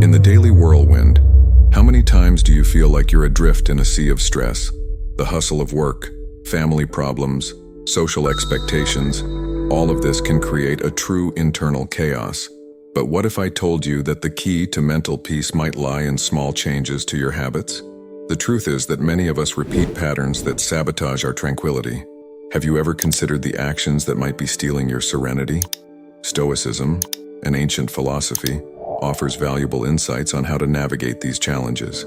In the daily whirlwind, how many times do you feel like you're adrift in a sea of stress? The hustle of work, family problems, social expectations, all of this can create a true internal chaos. But what if I told you that the key to mental peace might lie in small changes to your habits? The truth is that many of us repeat patterns that sabotage our tranquility. Have you ever considered the actions that might be stealing your serenity? Stoicism, an ancient philosophy, offers valuable insights on how to navigate these challenges.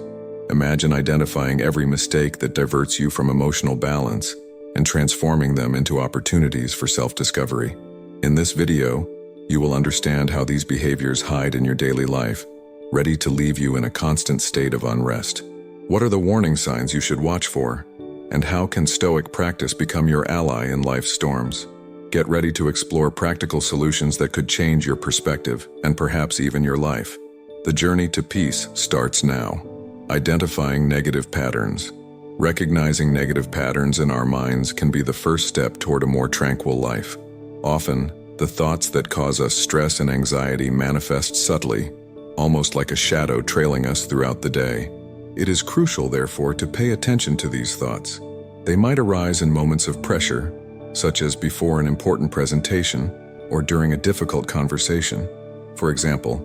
Imagine identifying every mistake that diverts you from emotional balance and transforming them into opportunities for self-discovery. In this video, you will understand how these behaviors hide in your daily life, ready to leave you in a constant state of unrest. What are the warning signs you should watch for? And how can Stoic practice become your ally in life's storms? Get ready to explore practical solutions that could change your perspective and perhaps even your life. The journey to peace starts now. Identifying negative patterns. Recognizing negative patterns in our minds can be the first step toward a more tranquil life. Often, the thoughts that cause us stress and anxiety manifest subtly, almost like a shadow trailing us throughout the day. It is crucial, therefore, to pay attention to these thoughts. They might arise in moments of pressure, such as before an important presentation or during a difficult conversation. For example,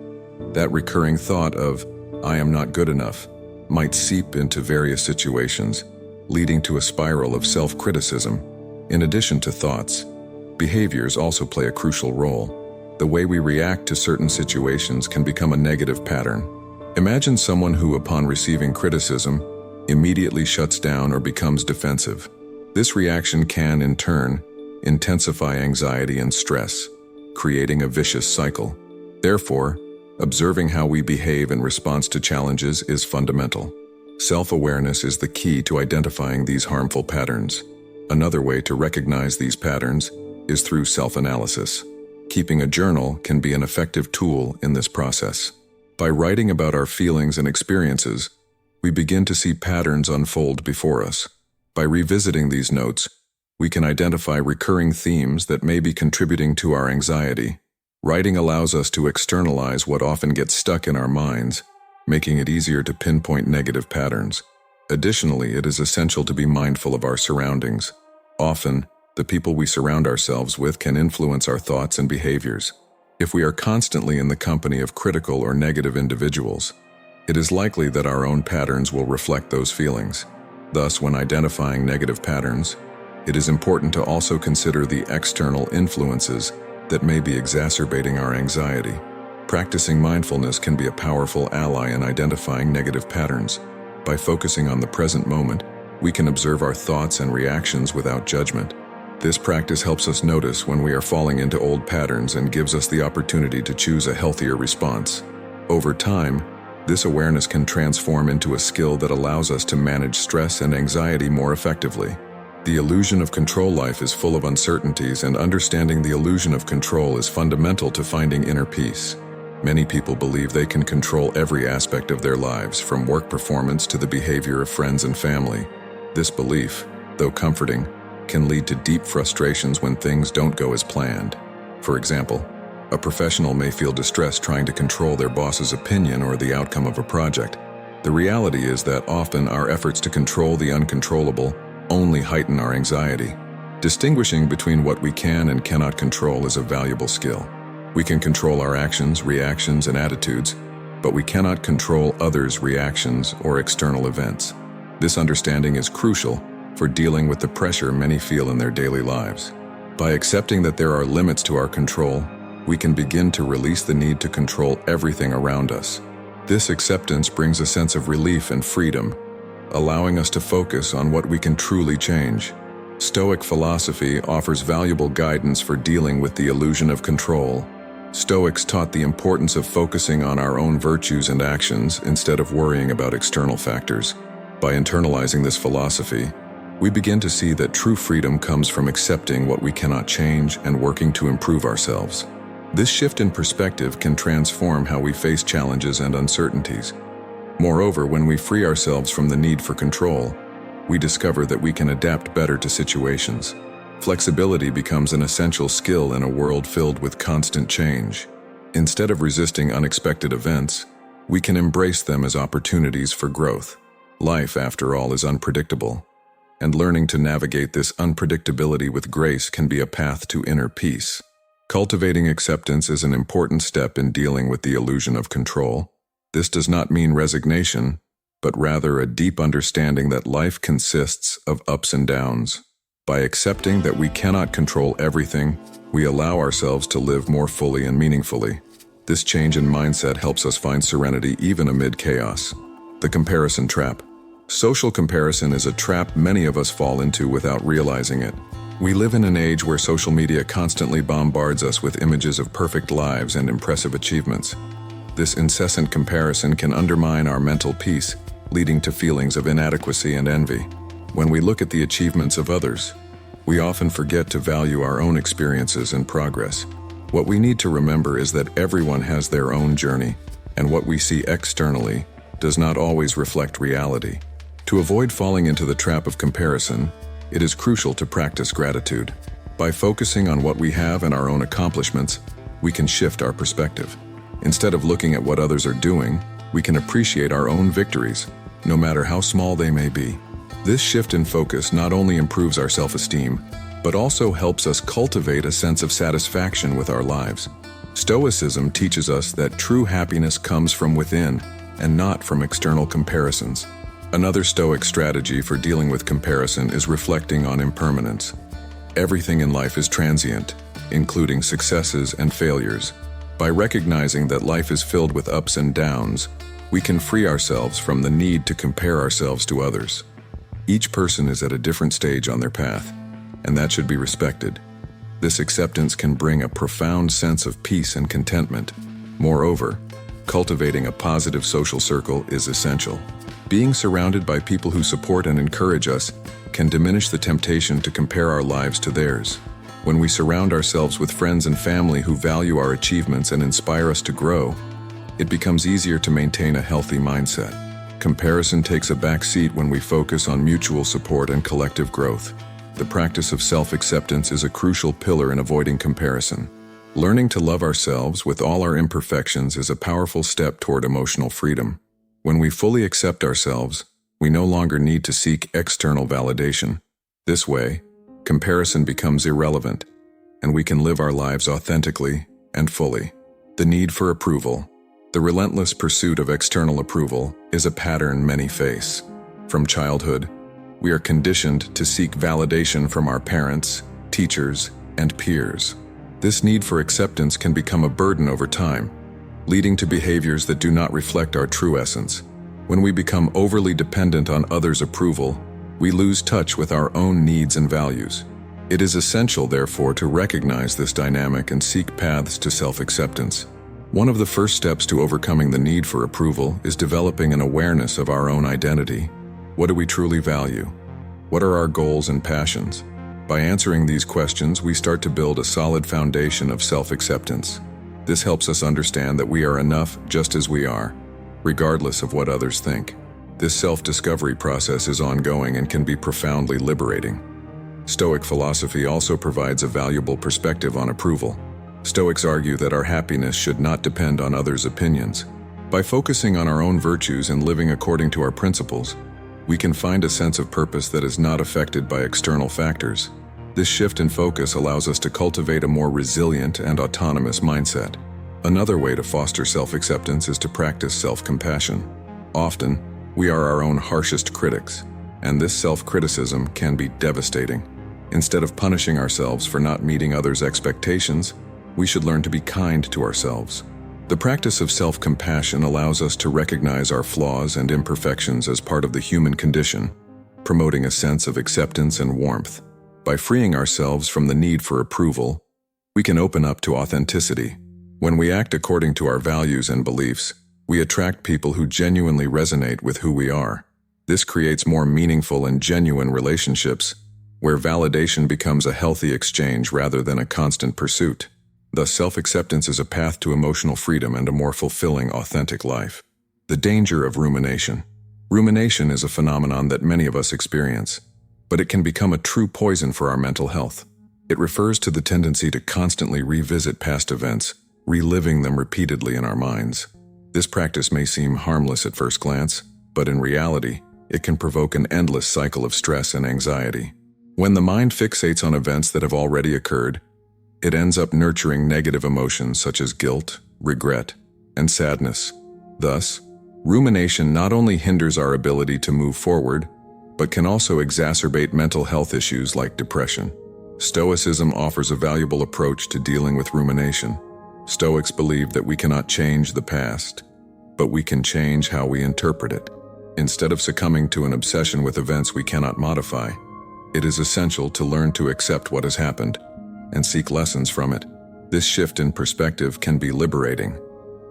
that recurring thought of, "I am not good enough," might seep into various situations, leading to a spiral of self-criticism. In addition to thoughts, behaviors also play a crucial role. The way we react to certain situations can become a negative pattern. Imagine someone who, upon receiving criticism, immediately shuts down or becomes defensive. This reaction can, in turn, intensify anxiety and stress, creating a vicious cycle. Therefore, observing how we behave in response to challenges is fundamental. Self-awareness is the key to identifying these harmful patterns. Another way to recognize these patterns is through self-analysis. Keeping a journal can be an effective tool in this process. By writing about our feelings and experiences, we begin to see patterns unfold before us. By revisiting these notes, we can identify recurring themes that may be contributing to our anxiety. Writing allows us to externalize what often gets stuck in our minds, making it easier to pinpoint negative patterns. Additionally, it is essential to be mindful of our surroundings. Often, the people we surround ourselves with can influence our thoughts and behaviors. If we are constantly in the company of critical or negative individuals, it is likely that our own patterns will reflect those feelings. Thus, when identifying negative patterns, it is important to also consider the external influences that may be exacerbating our anxiety. Practicing mindfulness can be a powerful ally in identifying negative patterns. By focusing on the present moment, we can observe our thoughts and reactions without judgment. This practice helps us notice when we are falling into old patterns and gives us the opportunity to choose a healthier response. Over time, this awareness can transform into a skill that allows us to manage stress and anxiety more effectively. The illusion of control life is full of uncertainties, and understanding the illusion of control is fundamental to finding inner peace. Many people believe they can control every aspect of their lives, from work performance to the behavior of friends and family. This belief, though comforting, can lead to deep frustrations when things don't go as planned. For example, a professional may feel distressed trying to control their boss's opinion or the outcome of a project. The reality is that often our efforts to control the uncontrollable only heighten our anxiety. Distinguishing between what we can and cannot control is a valuable skill. We can control our actions, reactions, and attitudes, but we cannot control others' reactions or external events. This understanding is crucial for dealing with the pressure many feel in their daily lives. By accepting that there are limits to our control, we can begin to release the need to control everything around us. This acceptance brings a sense of relief and freedom, allowing us to focus on what we can truly change. Stoic philosophy offers valuable guidance for dealing with the illusion of control. Stoics taught the importance of focusing on our own virtues and actions instead of worrying about external factors. By internalizing this philosophy, we begin to see that true freedom comes from accepting what we cannot change and working to improve ourselves. This shift in perspective can transform how we face challenges and uncertainties. Moreover, when we free ourselves from the need for control, we discover that we can adapt better to situations. Flexibility becomes an essential skill in a world filled with constant change. Instead of resisting unexpected events, we can embrace them as opportunities for growth. Life, after all, is unpredictable, and learning to navigate this unpredictability with grace can be a path to inner peace. Cultivating acceptance is an important step in dealing with the illusion of control. This does not mean resignation, but rather a deep understanding that life consists of ups and downs. By accepting that we cannot control everything, we allow ourselves to live more fully and meaningfully. This change in mindset helps us find serenity even amid chaos. The comparison trap. Social comparison is a trap many of us fall into without realizing it. We live in an age where social media constantly bombards us with images of perfect lives and impressive achievements. This incessant comparison can undermine our mental peace, leading to feelings of inadequacy and envy. When we look at the achievements of others, we often forget to value our own experiences and progress. What we need to remember is that everyone has their own journey, and what we see externally does not always reflect reality. To avoid falling into the trap of comparison, it is crucial to practice gratitude. By focusing on what we have and our own accomplishments, we can shift our perspective. Instead of looking at what others are doing, we can appreciate our own victories, no matter how small they may be. This shift in focus not only improves our self-esteem, but also helps us cultivate a sense of satisfaction with our lives. Stoicism teaches us that true happiness comes from within and not from external comparisons. Another Stoic strategy for dealing with comparison is reflecting on impermanence. Everything in life is transient, including successes and failures. By recognizing that life is filled with ups and downs, we can free ourselves from the need to compare ourselves to others. Each person is at a different stage on their path, and that should be respected. This acceptance can bring a profound sense of peace and contentment. Moreover, cultivating a positive social circle is essential. Being surrounded by people who support and encourage us can diminish the temptation to compare our lives to theirs. When we surround ourselves with friends and family who value our achievements and inspire us to grow, it becomes easier to maintain a healthy mindset. Comparison takes a back seat when we focus on mutual support and collective growth. The practice of self-acceptance is a crucial pillar in avoiding comparison. Learning to love ourselves with all our imperfections is a powerful step toward emotional freedom. When we fully accept ourselves, we no longer need to seek external validation. This way, comparison becomes irrelevant, and we can live our lives authentically and fully. The need for approval. The relentless pursuit of external approval is a pattern many face. From childhood, we are conditioned to seek validation from our parents, teachers, and peers. This need for acceptance can become a burden over time, leading to behaviors that do not reflect our true essence. When we become overly dependent on others' approval, we lose touch with our own needs and values. It is essential, therefore, to recognize this dynamic and seek paths to self-acceptance. One of the first steps to overcoming the need for approval is developing an awareness of our own identity. What do we truly value? What are our goals and passions? By answering these questions, we start to build a solid foundation of self-acceptance. This helps us understand that we are enough just as we are, regardless of what others think. This self-discovery process is ongoing and can be profoundly liberating. Stoic philosophy also provides a valuable perspective on approval. Stoics argue that our happiness should not depend on others' opinions. By focusing on our own virtues and living according to our principles, we can find a sense of purpose that is not affected by external factors. This shift in focus allows us to cultivate a more resilient and autonomous mindset. Another way to foster self-acceptance is to practice self-compassion. Often, we are our own harshest critics, and this self-criticism can be devastating. Instead of punishing ourselves for not meeting others' expectations, we should learn to be kind to ourselves. The practice of self-compassion allows us to recognize our flaws and imperfections as part of the human condition, promoting a sense of acceptance and warmth. By freeing ourselves from the need for approval, we can open up to authenticity. When we act according to our values and beliefs, we attract people who genuinely resonate with who we are. This creates more meaningful and genuine relationships, where validation becomes a healthy exchange rather than a constant pursuit. Thus, self-acceptance is a path to emotional freedom and a more fulfilling, authentic life. The danger of rumination. Rumination is a phenomenon that many of us experience, but it can become a true poison for our mental health. It refers to the tendency to constantly revisit past events, reliving them repeatedly in our minds. This practice may seem harmless at first glance, but in reality, it can provoke an endless cycle of stress and anxiety. When the mind fixates on events that have already occurred, it ends up nurturing negative emotions such as guilt, regret, and sadness. Thus, rumination not only hinders our ability to move forward, but can also exacerbate mental health issues like depression. Stoicism offers a valuable approach to dealing with rumination. Stoics believe that we cannot change the past, but we can change how we interpret it. Instead of succumbing to an obsession with events we cannot modify, it is essential to learn to accept what has happened and seek lessons from it. This shift in perspective can be liberating.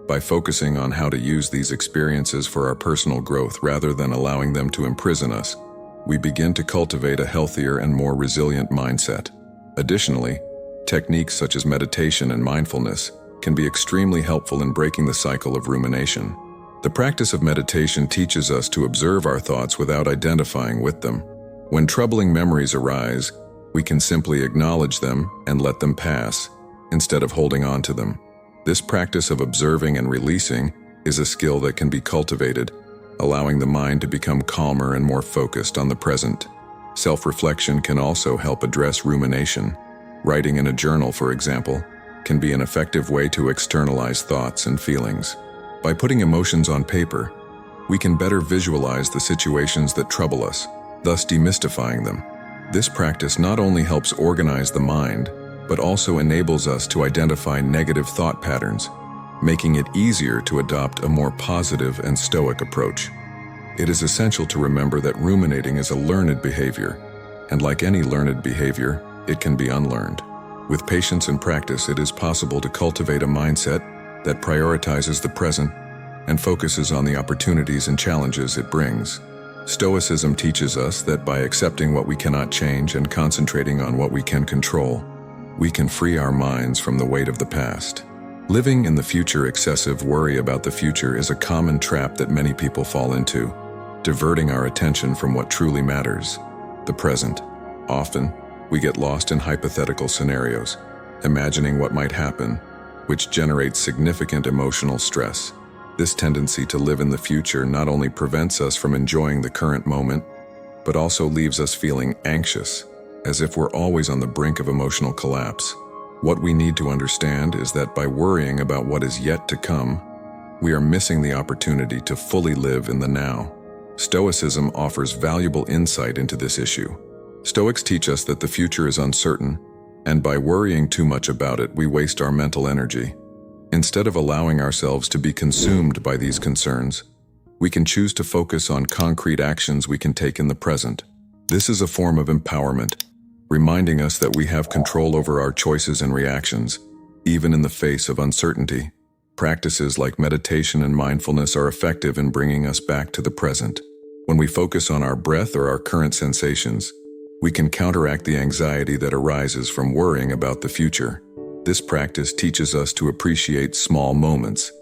By focusing on how to use these experiences for our personal growth rather than allowing them to imprison us, we begin to cultivate a healthier and more resilient mindset. Additionally, techniques such as meditation and mindfulness can be extremely helpful in breaking the cycle of rumination. The practice of meditation teaches us to observe our thoughts without identifying with them. When troubling memories arise, we can simply acknowledge them and let them pass, instead of holding on to them. This practice of observing and releasing is a skill that can be cultivated, allowing the mind to become calmer and more focused on the present. Self-reflection can also help address rumination. Writing in a journal, for example, can be an effective way to externalize thoughts and feelings. By putting emotions on paper, we can better visualize the situations that trouble us, thus demystifying them. This practice not only helps organize the mind, but also enables us to identify negative thought patterns, making it easier to adopt a more positive and stoic approach. It is essential to remember that ruminating is a learned behavior, and like any learned behavior, it can be unlearned. With patience and practice, it is possible to cultivate a mindset that prioritizes the present and focuses on the opportunities and challenges it brings. Stoicism teaches us that by accepting what we cannot change and concentrating on what we can control, we can free our minds from the weight of the past. Living in the future, excessive worry about the future is a common trap that many people fall into, diverting our attention from what truly matters, the present. Often, we get lost in hypothetical scenarios, imagining what might happen, which generates significant emotional stress. This tendency to live in the future not only prevents us from enjoying the current moment, but also leaves us feeling anxious, as if we're always on the brink of emotional collapse. What we need to understand is that by worrying about what is yet to come, we are missing the opportunity to fully live in the now. Stoicism offers valuable insight into this issue. Stoics teach us that the future is uncertain, and by worrying too much about it, we waste our mental energy. Instead of allowing ourselves to be consumed by these concerns, we can choose to focus on concrete actions we can take in the present. This is a form of empowerment, reminding us that we have control over our choices and reactions, even in the face of uncertainty. Practices like meditation and mindfulness are effective in bringing us back to the present. When we focus on our breath or our current sensations, we can counteract the anxiety that arises from worrying about the future. This practice teaches us to appreciate small moments,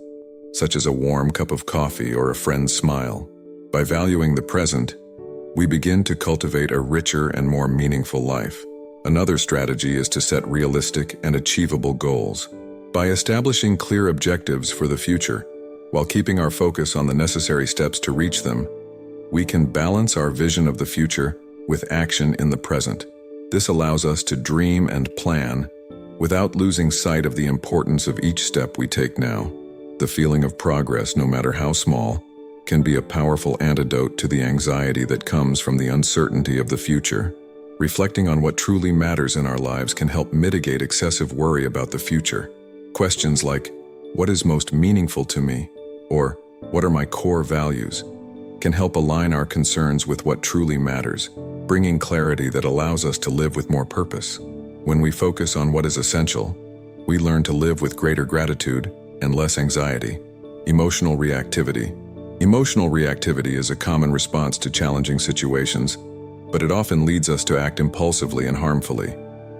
such as a warm cup of coffee or a friend's smile. By valuing the present, we begin to cultivate a richer and more meaningful life. Another strategy is to set realistic and achievable goals. By establishing clear objectives for the future, while keeping our focus on the necessary steps to reach them, we can balance our vision of the future with action in the present. This allows us to dream and plan without losing sight of the importance of each step we take now. The feeling of progress, no matter how small, can be a powerful antidote to the anxiety that comes from the uncertainty of the future. Reflecting on what truly matters in our lives can help mitigate excessive worry about the future. Questions like, "What is most meaningful to me?" or "What are my core values?" can help align our concerns with what truly matters, bringing clarity that allows us to live with more purpose. When we focus on what is essential, we learn to live with greater gratitude and less anxiety. Emotional reactivity. Emotional reactivity is a common response to challenging situations, but it often leads us to act impulsively and harmfully.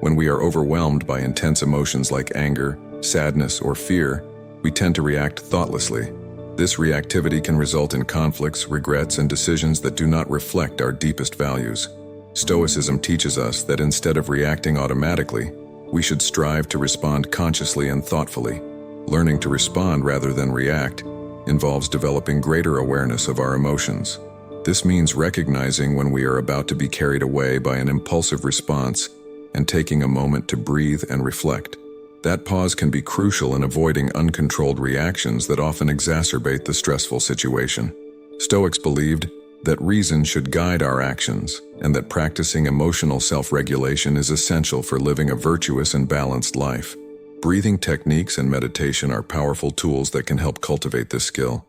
When we are overwhelmed by intense emotions like anger, sadness, or fear, we tend to react thoughtlessly. This reactivity can result in conflicts, regrets, and decisions that do not reflect our deepest values. Stoicism teaches us that instead of reacting automatically, we should strive to respond consciously and thoughtfully. Learning to respond rather than react involves developing greater awareness of our emotions. This means recognizing when we are about to be carried away by an impulsive response and taking a moment to breathe and reflect. That pause can be crucial in avoiding uncontrolled reactions that often exacerbate the stressful situation. Stoics believed that reason should guide our actions, and that practicing emotional self-regulation is essential for living a virtuous and balanced life. Breathing techniques and meditation are powerful tools that can help cultivate this skill.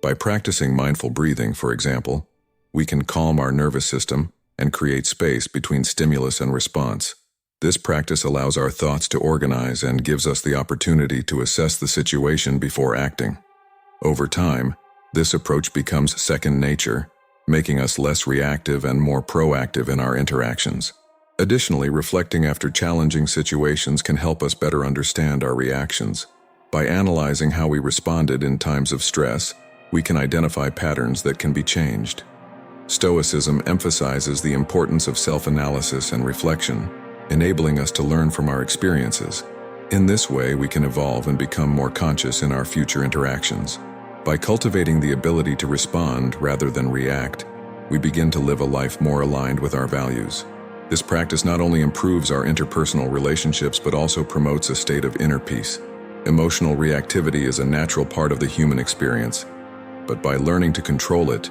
By practicing mindful breathing, for example, we can calm our nervous system and create space between stimulus and response. This practice allows our thoughts to organize and gives us the opportunity to assess the situation before acting. Over time, this approach becomes second nature, making us less reactive and more proactive in our interactions. Additionally, reflecting after challenging situations can help us better understand our reactions. By analyzing how we responded in times of stress, we can identify patterns that can be changed. Stoicism emphasizes the importance of self-analysis and reflection, enabling us to learn from our experiences. In this way, we can evolve and become more conscious in our future interactions. By cultivating the ability to respond rather than react, we begin to live a life more aligned with our values. This practice not only improves our interpersonal relationships but also promotes a state of inner peace. Emotional reactivity is a natural part of the human experience, but by learning to control it,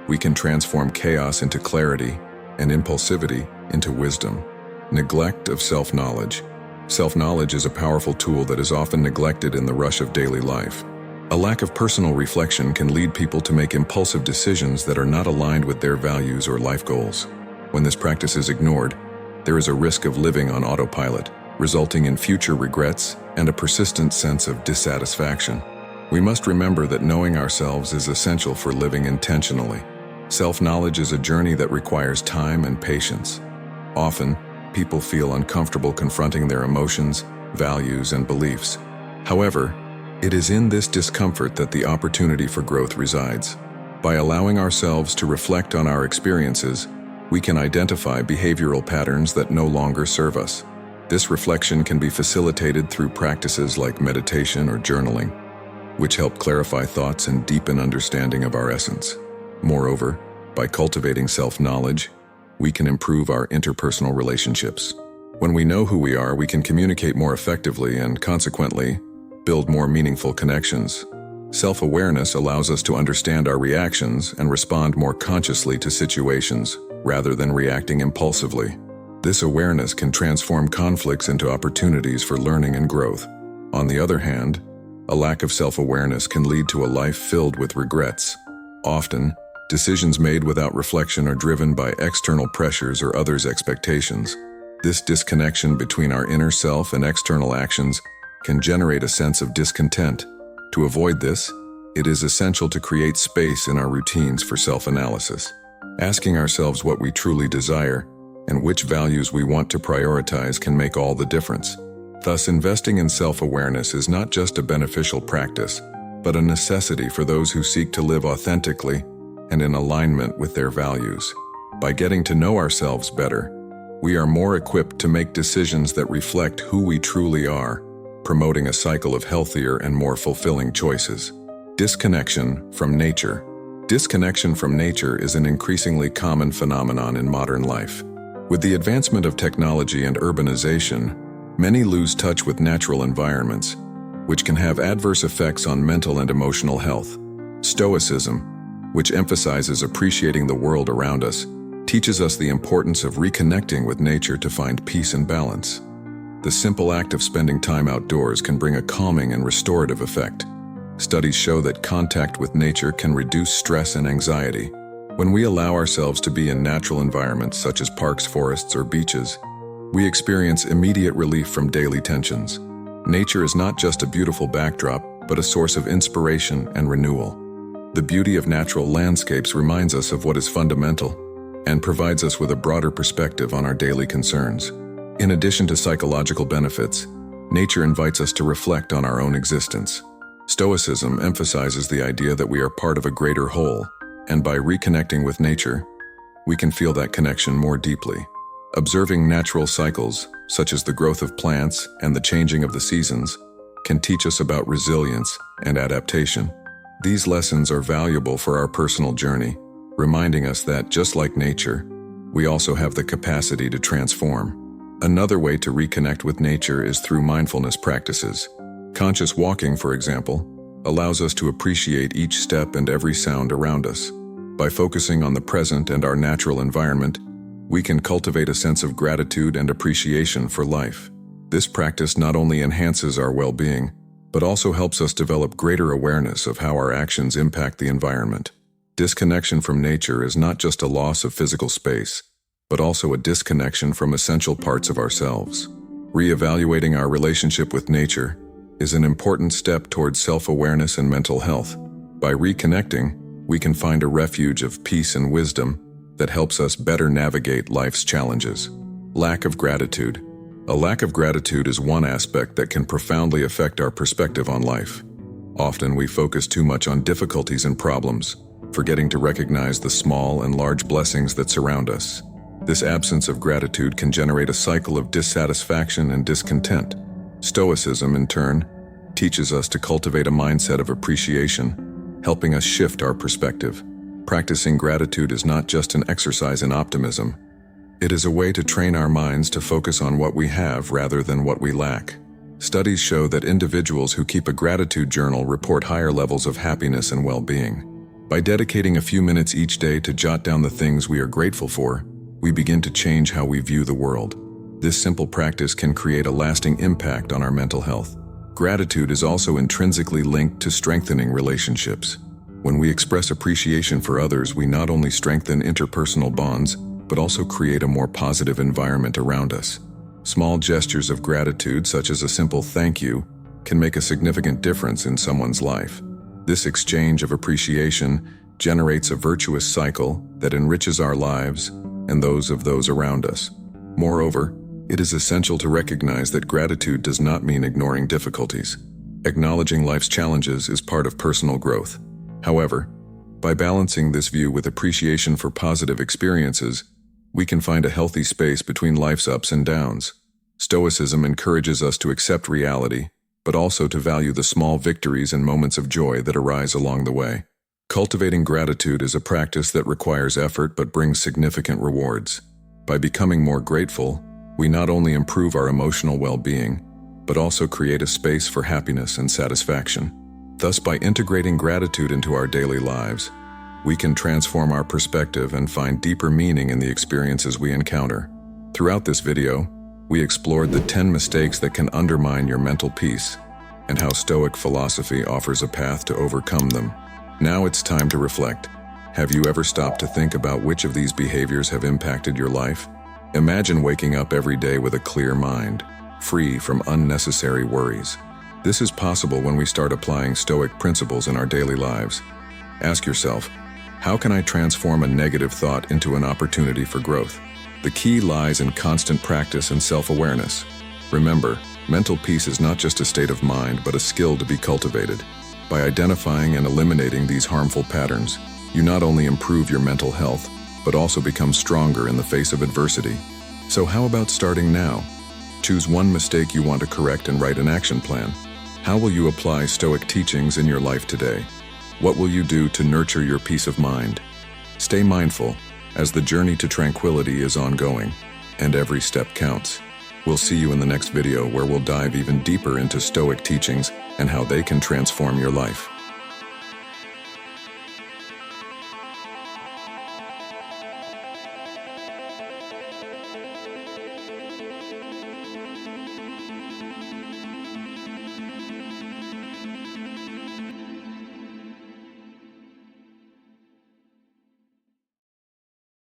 we can transform chaos into clarity and impulsivity into wisdom. Neglect of self-knowledge. Self-knowledge is a powerful tool that is often neglected in the rush of daily life. A lack of personal reflection can lead people to make impulsive decisions that are not aligned with their values or life goals. When this practice is ignored, there is a risk of living on autopilot, resulting in future regrets and a persistent sense of dissatisfaction. We must remember that knowing ourselves is essential for living intentionally. Self-knowledge is a journey that requires time and patience. Often, people feel uncomfortable confronting their emotions, values, and beliefs. However, it is in this discomfort that the opportunity for growth resides. By allowing ourselves to reflect on our experiences, we can identify behavioral patterns that no longer serve us. This reflection can be facilitated through practices like meditation or journaling, which help clarify thoughts and deepen understanding of our essence. Moreover, by cultivating self-knowledge, we can improve our interpersonal relationships. When we know who we are, we can communicate more effectively and, consequently, build more meaningful connections. Self-awareness allows us to understand our reactions and respond more consciously to situations, rather than reacting impulsively. This awareness can transform conflicts into opportunities for learning and growth. On the other hand, a lack of self-awareness can lead to a life filled with regrets. Often, decisions made without reflection are driven by external pressures or others' expectations. This disconnection between our inner self and external actions can generate a sense of discontent. To avoid this, it is essential to create space in our routines for self-analysis. Asking ourselves what we truly desire and which values we want to prioritize can make all the difference. Thus, investing in self-awareness is not just a beneficial practice, but a necessity for those who seek to live authentically and in alignment with their values. By getting to know ourselves better, we are more equipped to make decisions that reflect who we truly are, promoting a cycle of healthier and more fulfilling choices. Disconnection from nature. Disconnection from nature is an increasingly common phenomenon in modern life. With the advancement of technology and urbanization, many lose touch with natural environments, which can have adverse effects on mental and emotional health. Stoicism, which emphasizes appreciating the world around us, teaches us the importance of reconnecting with nature to find peace and balance. The simple act of spending time outdoors can bring a calming and restorative effect. Studies show that contact with nature can reduce stress and anxiety. When we allow ourselves to be in natural environments such as parks, forests, or beaches, we experience immediate relief from daily tensions. Nature is not just a beautiful backdrop, but a source of inspiration and renewal. The beauty of natural landscapes reminds us of what is fundamental and provides us with a broader perspective on our daily concerns. In addition to psychological benefits, nature invites us to reflect on our own existence. Stoicism emphasizes the idea that we are part of a greater whole, and by reconnecting with nature, we can feel that connection more deeply. Observing natural cycles, such as the growth of plants and the changing of the seasons, can teach us about resilience and adaptation. These lessons are valuable for our personal journey, reminding us that, just like nature, we also have the capacity to transform. Another way to reconnect with nature is through mindfulness practices. Conscious walking, for example, allows us to appreciate each step and every sound around us. By focusing on the present and our natural environment, we can cultivate a sense of gratitude and appreciation for life. This practice not only enhances our well-being, but also helps us develop greater awareness of how our actions impact the environment. Disconnection from nature is not just a loss of physical space, but also a disconnection from essential parts of ourselves. Reevaluating our relationship with nature is an important step towards self-awareness and mental health. By reconnecting, we can find a refuge of peace and wisdom that helps us better navigate life's challenges. Lack of gratitude. A lack of gratitude is one aspect that can profoundly affect our perspective on life. Often we focus too much on difficulties and problems, forgetting to recognize the small and large blessings that surround us. This absence of gratitude can generate a cycle of dissatisfaction and discontent. Stoicism, in turn, teaches us to cultivate a mindset of appreciation, helping us shift our perspective. Practicing gratitude is not just an exercise in optimism. It is a way to train our minds to focus on what we have rather than what we lack. Studies show that individuals who keep a gratitude journal report higher levels of happiness and well-being. By dedicating a few minutes each day to jot down the things we are grateful for, we begin to change how we view the world. This simple practice can create a lasting impact on our mental health. Gratitude is also intrinsically linked to strengthening relationships. When we express appreciation for others, we not only strengthen interpersonal bonds, but also create a more positive environment around us. Small gestures of gratitude, such as a simple thank you, can make a significant difference in someone's life. This exchange of appreciation generates a virtuous cycle that enriches our lives and those of those around us. Moreover, it is essential to recognize that gratitude does not mean ignoring difficulties. Acknowledging life's challenges is part of personal growth. However, by balancing this view with appreciation for positive experiences, we can find a healthy space between life's ups and downs. Stoicism encourages us to accept reality, but also to value the small victories and moments of joy that arise along the way. Cultivating gratitude is a practice that requires effort but brings significant rewards. By becoming more grateful, we not only improve our emotional well-being, but also create a space for happiness and satisfaction. Thus, by integrating gratitude into our daily lives, we can transform our perspective and find deeper meaning in the experiences we encounter. Throughout this video, we explored the 10 mistakes that can undermine your mental peace and how Stoic philosophy offers a path to overcome them. Now it's time to reflect. Have you ever stopped to think about which of these behaviors have impacted your life? Imagine waking up every day with a clear mind, free from unnecessary worries. This is possible when we start applying Stoic principles in our daily lives. Ask yourself, how can I transform a negative thought into an opportunity for growth? The key lies in constant practice and self-awareness. Remember, mental peace is not just a state of mind, but a skill to be cultivated. By identifying and eliminating these harmful patterns, you not only improve your mental health, but also become stronger in the face of adversity. So how about starting now? Choose one mistake you want to correct and write an action plan. How will you apply Stoic teachings in your life today? What will you do to nurture your peace of mind? Stay mindful, as the journey to tranquility is ongoing, and every step counts. We'll see you in the next video where we'll dive even deeper into Stoic teachings and how they can transform your life.